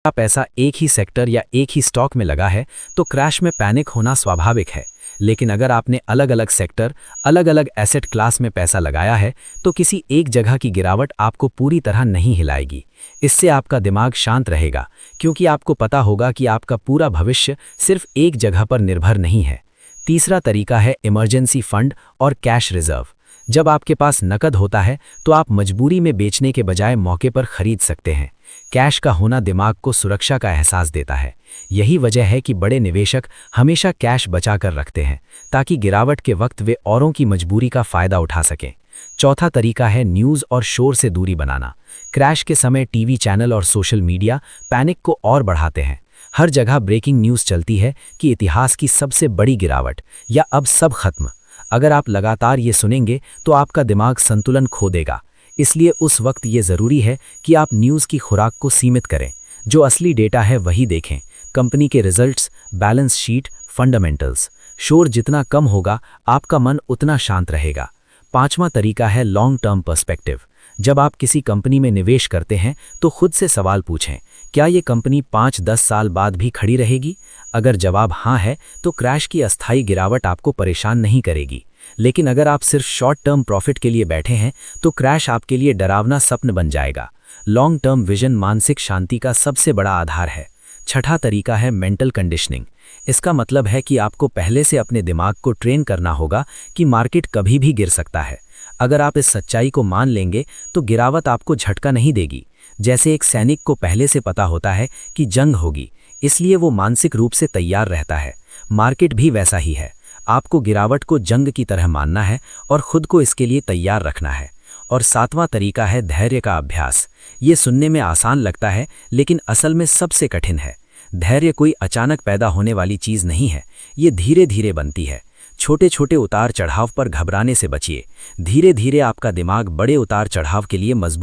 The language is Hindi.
का पैसा एक ही सेक्टर या एक ही स्टॉक में लगा है तो क्रैश में पैनिक होना स्वाभाविक है। लेकिन अगर आपने अलग अलग सेक्टर, अलग अलग एसेट क्लास में पैसा लगाया है तो किसी एक जगह की गिरावट आपको पूरी तरह नहीं हिलाएगी। इससे आपका दिमाग शांत रहेगा क्योंकि आपको पता होगा कि आपका पूरा भविष्य सिर्फ एक जगह पर निर्भर नहीं है। तीसरा तरीका है इमरजेंसी फंड और कैश रिजर्व। जब आपके पास नकद होता है तो आप मजबूरी में बेचने के बजाय मौके पर खरीद सकते हैं। कैश का होना दिमाग को सुरक्षा का एहसास देता है। यही वजह है कि बड़े निवेशक हमेशा कैश बचाकर रखते हैं ताकि गिरावट के वक्त वे औरों की मजबूरी का फायदा उठा सकें। चौथा तरीका है न्यूज़ और शोर से दूरी बनाना। क्रैश के समय टीवी चैनल और सोशल मीडिया पैनिक को और बढ़ाते हैं। हर जगह ब्रेकिंग न्यूज़ चलती है कि इतिहास की सबसे बड़ी गिरावट या अब सब खत्म। अगर आप लगातार ये सुनेंगे तो आपका दिमाग संतुलन खो देगा। इसलिए उस वक्त ये ज़रूरी है कि आप न्यूज़ की खुराक को सीमित करें। जो असली डेटा है वही देखें, कंपनी के रिजल्ट्स, बैलेंस शीट, फंडामेंटल्स। शोर जितना कम होगा आपका मन उतना शांत रहेगा। पांचवा तरीका है लॉन्ग टर्म पर्सपेक्टिव। जब आप किसी कंपनी में निवेश करते हैं तो खुद से सवाल पूछें, क्या ये कंपनी 5-10 साल बाद भी खड़ी रहेगी? अगर जवाब हाँ है तो क्रैश की अस्थायी गिरावट आपको परेशान नहीं करेगी। लेकिन अगर आप सिर्फ शॉर्ट टर्म प्रॉफिट के लिए बैठे हैं तो क्रैश आपके लिए डरावना स्वप्न बन जाएगा। लॉन्ग टर्म विजन मानसिक शांति का सबसे बड़ा आधार है। छठा तरीका है मेंटल कंडीशनिंग। इसका मतलब है कि आपको पहले से अपने दिमाग को ट्रेन करना होगा कि मार्केट कभी भी गिर सकता है। अगर आप इस सच्चाई को मान लेंगे तो गिरावट आपको झटका नहीं देगी। जैसे एक सैनिक को पहले से पता होता है कि जंग होगी, इसलिए वो मानसिक रूप से तैयार रहता है। मार्केट भी वैसा ही है। आपको गिरावट को जंग की तरह मानना है और खुद को इसके लिए तैयार रखना है। और सातवां तरीका है धैर्य का अभ्यास। ये सुनने में आसान लगता है लेकिन असल में सबसे कठिन है। धैर्य कोई अचानक पैदा होने वाली चीज़ नहीं है, ये धीरे धीरे बनती है। छोटे छोटे उतार चढ़ाव पर घबराने से बचिए। धीरे धीरे आपका दिमाग बड़े उतार चढ़ाव के लिए मजबूत